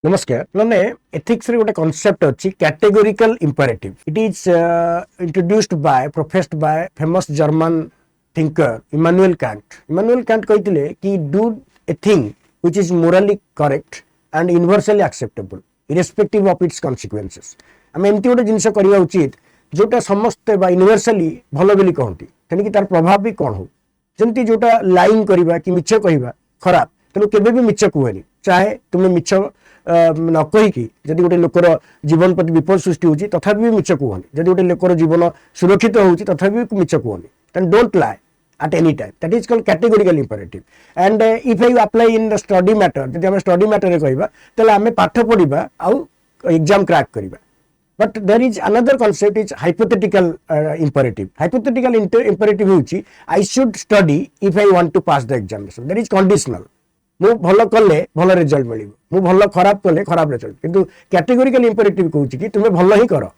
नमस्कार मैंने एथिक्स रे गोटे कॉन्सेप्ट अछि categorical imperative it is introduced by professed by famous German thinker Immanuel Kant कहते कि do a thing which is morally correct and universally acceptable irrespective of its consequences आम एमती गोटे जिनस करवा उचित जोटा समस्ते यूनिवर्सली भल बोली कहती तेणिक तार प्रभाव भी कौन हो जमती जोटा लाइन करवा कि मिछ कहवा खराब तेणु केबे भी मिछ कहनी चाहे तुम्हें मिछ न कहीकि जदि गोटे लोकर जीवन प्रति विपद सृष्टि होची तथापि भी मिछ कहनी जदि गोटे लोकर जीवन सुरक्षित होची तथापि भी मिछ कहनी then don't lie at any time that is called categorical imperative and if I apply in the study matter जदि हम स्टडी मैटर रे कहबा तले हमें पाठ पढिबा आ एग्जाम क्रैक करिबा but there is another concept is hypothetical imperative होची I should study if I want to pass the examination that is conditional मु भल कले भल रिजल्ट मिलिबो मु भल खराब कले खराब रिजल्ट किंतु कैटेगोरिकल इंपेरेटिव कहूची कि तुमे भल ही करो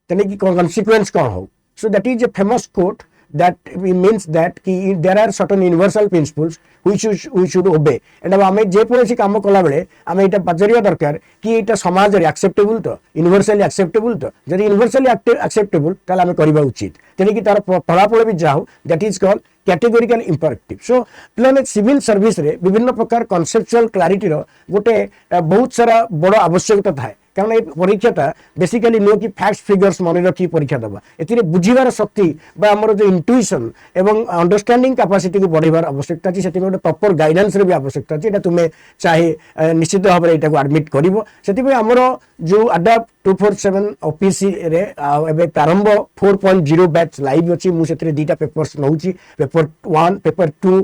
तने कि कॉन्सिक्वेंस कोन हो so that is a famous quote that means that कि there are certain universal principles which we should obey and आमे जे कोनसी काम कला बेले आमे एटा पचरिया दरकार कि एटा समाज रे एक्सेप्टेबल तो यूनिवर्सली एक्सेप्टेबल तो जदि यूनिवर्सली एक्सेप्टेबल ताले आमे करिबा उचित तेने कि तार फलाफल भी जाऊ that is called categorical imperative so plan civil service रे विभिन्न प्रकार कॉन्सेप्चुअल क्लैरिटी रो गोटे बहुत सारा बड़ आवश्यकता थाए कारण ये परीक्षाटा बेसिकली नुह कि फैक्ट्स फिगर्स मन रखी परीक्षा दबा एथिरे बुझिबार शक्ति बा हमर जो इंट्यूशन एवं अंडरस्टैंडिंग कैपेसिटी को बढ़ाइबार आवश्यकता अछि सेति गोटे प्रॉपर गाइडेंस रे भी आवश्यकता अछि एटा तुमे चाहे निश्चित भाव रे एटा को एडमिट करिवो सेति पे हमर जो अडाप्ट 247 ओपीसी रे एबे प्रारंभ 4.0 बैच लाइव अछि मु सेति दीटा पेपर्स नउची paper 1 paper 2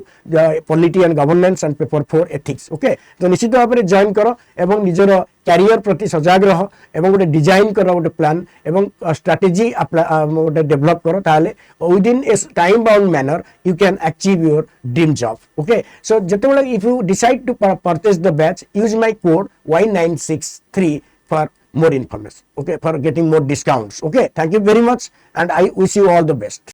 polity and governance and paper 4 ethics okay तो निश्चित भाव रे जॉइन करो एवं निजर कैरियर प्रति सजग रह एवं गोटे डिजाइन कर गोटे प्लान एवं स्ट्रेटेजी गोटे डेवलप करो ताले within a time bound manner you can achieve your dream job okay so जेतेबेले if you decide to purchase the batch use my code Y963 for more information okay for getting more discounts okay thank you very much and I wish you all the best